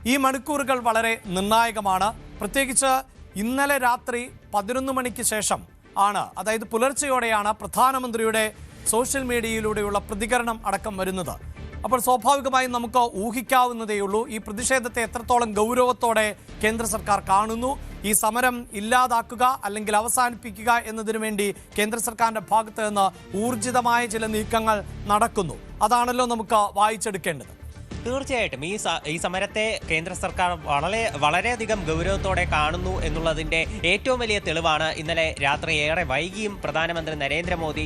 ഈ മണിക്കൂറുകൾ വളരെ നിർണായകമാണ്. പ്രത്യേകിച്ച് ഇന്നലെ രാത്രി 11 മണിക്ക് ശേഷം ആണ്, അതായത് പുലർച്ചെയോടെയാണ് പ്രധാനമന്ത്രിയുടെ സോഷ്യൽ മീഡിയയിലൂടെയുള്ള പ്രതികരണം അടക്കം വരുന്നത്. അപ്പോൾ സ്വാഭാവികമായും നമുക്ക് ഊഹിക്കാവുന്നതേയുള്ളൂ ഈ പ്രതിഷേധത്തെ എത്രത്തോളം ഗൗരവത്തോടെ കേന്ദ്ര സർക്കാർ കാണുന്നു. ഈ സമരം ഇല്ലാതാക്കുക അല്ലെങ്കിൽ അവസാനിപ്പിക്കുക എന്നതിനു വേണ്ടി കേന്ദ്ര സർക്കാരിന്റെ ഭാഗത്ത് നിന്ന് ഊർജിതമായ ചില നീക്കങ്ങൾ നടക്കുന്നു. അതാണല്ലോ നമുക്ക് വായിച്ചെടുക്കേണ്ടത്. തീർച്ചയായിട്ടും ഈ സമരത്തെ കേന്ദ്ര സർക്കാർ വളരെയധികം ഗൗരവത്തോടെ കാണുന്നു എന്നുള്ളതിൻ്റെ ഏറ്റവും വലിയ തെളിവാണ് ഇന്നലെ രാത്രി ഏറെ വൈകിയും പ്രധാനമന്ത്രി നരേന്ദ്രമോദി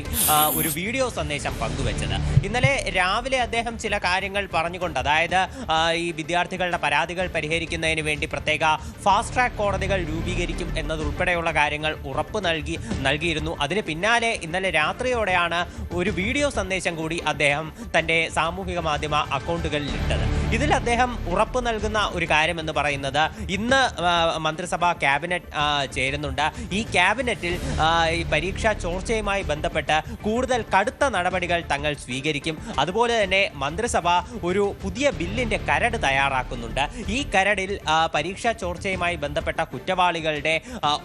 ഒരു വീഡിയോ സന്ദേശം പങ്കുവച്ചത്. ഇന്നലെ രാവിലെ അദ്ദേഹം ചില കാര്യങ്ങൾ പറഞ്ഞുകൊണ്ട്, അതായത് ഈ വിദ്യാർത്ഥികളുടെ പരാതികൾ പരിഹരിക്കുന്നതിന് വേണ്ടി പ്രത്യേക ഫാസ്റ്റ് ട്രാക്ക് കോടതികൾ രൂപീകരിക്കും എന്നതുൾപ്പെടെയുള്ള കാര്യങ്ങൾ ഉറപ്പ് നൽകിയിരുന്നു. അതിന് പിന്നാലെ ഇന്നലെ രാത്രിയോടെയാണ് ഒരു വീഡിയോ സന്ദേശം കൂടി അദ്ദേഹം തൻ്റെ സാമൂഹിക മാധ്യമ അക്കൗണ്ടുകളിൽ ഇതിൽ അദ്ദേഹം ഉറപ്പ് നൽകുന്ന ഒരു കാര്യം എന്ന് പറയുന്നത്, ഇന്ന് മന്ത്രിസഭാ ക്യാബിനറ്റ് ചേരുന്നുണ്ട്. ഈ ക്യാബിനറ്റിൽ ഈ പരീക്ഷാ ചോർച്ചയുമായി ബന്ധപ്പെട്ട് കൂടുതൽ കടുത്ത നടപടികൾ തങ്ങൾ സ്വീകരിക്കും. അതുപോലെ തന്നെ മന്ത്രിസഭ ഒരു പുതിയ ബില്ലിന്റെ കരട് തയ്യാറാക്കുന്നുണ്ട്. ഈ കരടിൽ പരീക്ഷാ ചോർച്ചയുമായി ബന്ധപ്പെട്ട കുറ്റവാളികളുടെ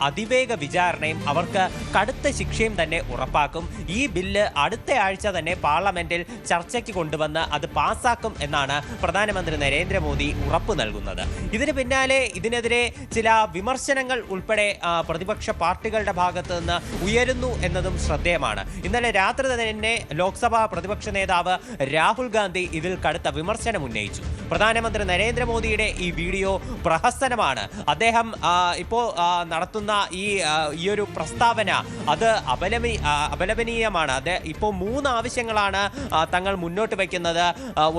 അതിവേഗ വിചാരണയും അവർക്ക് കടുത്ത ശിക്ഷയും തന്നെ ഉറപ്പാക്കും. ഈ ബില്ല് അടുത്ത ആഴ്ച തന്നെ പാർലമെന്റിൽ ചർച്ചയ്ക്ക് കൊണ്ടുവന്ന് അത് പാസ്സാക്കും എന്നാണ് പ്രധാനമന്ത്രി നരേന്ദ്രമോദി ഉറപ്പ് നൽകുന്നത്. ഇതിന് പിന്നാലെ ഇതിനെതിരെ ചില വിമർശനങ്ങൾ ഉൾപ്പെടെ പ്രതിപക്ഷ പാർട്ടികളുടെ ഭാഗത്തു നിന്ന് ഉയരുന്നു എന്നതും ശ്രദ്ധേയമാണ്. ഇന്നലെ രാത്രി തന്നെ ലോക്സഭാ പ്രതിപക്ഷ നേതാവ് രാഹുൽ ഗാന്ധി ഇതിൽ കടുത്ത വിമർശനം ഉന്നയിച്ചു. പ്രധാനമന്ത്രി നരേന്ദ്രമോദിയുടെ ഈ വീഡിയോ പ്രഹസനമാണ്. അദ്ദേഹം ഇപ്പോൾ നടത്തുന്ന ഈ ഒരു പ്രസ്താവന അത് അപലപനീയമാണ്. അത് ഇപ്പോൾ 3 ആവശ്യങ്ങളാണ് തങ്ങൾ മുന്നോട്ട് വയ്ക്കുന്നത്.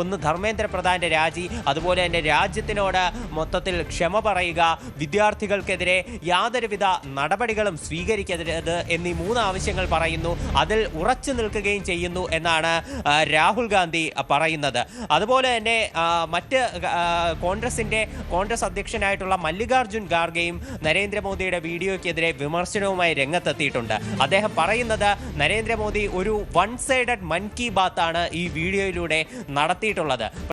ഒന്ന്, ധർമ്മേന്ദ്ര പ്രധാന്റെ രാജി, അതുപോലെ തന്നെ രാജ്യത്തിനോട് മൊത്തത്തിൽ ക്ഷമ പറയുക, വിദ്യാർത്ഥികൾക്കെതിരെ യാതൊരുവിധ നടപടികളും സ്വീകരിക്കരുത് എന്നീ 3 ആവശ്യങ്ങൾ പറയുന്നു. അതിൽ ഉറച്ചു നിൽക്കുകയും ചെയ്യുന്നു എന്നാണ് രാഹുൽ ഗാന്ധി പറയുന്നത്. അതുപോലെ തന്നെ മറ്റ് കോൺഗ്രസ് അധ്യക്ഷനായിട്ടുള്ള മല്ലികാർജുൻ ഖാർഗെയും നരേന്ദ്രമോദിയുടെ വീഡിയോയ്ക്കെതിരെ വിമർശനവുമായി രംഗത്തെത്തിയിട്ടുണ്ട്. അദ്ദേഹം പറയുന്നത്, നരേന്ദ്രമോദി ഒരു വൺ സൈഡഡ് മൻ കി ബാത്ത് ആണ് ഈ വീഡിയോയിലൂടെ നടത്തിയിട്ടുള്ളത്.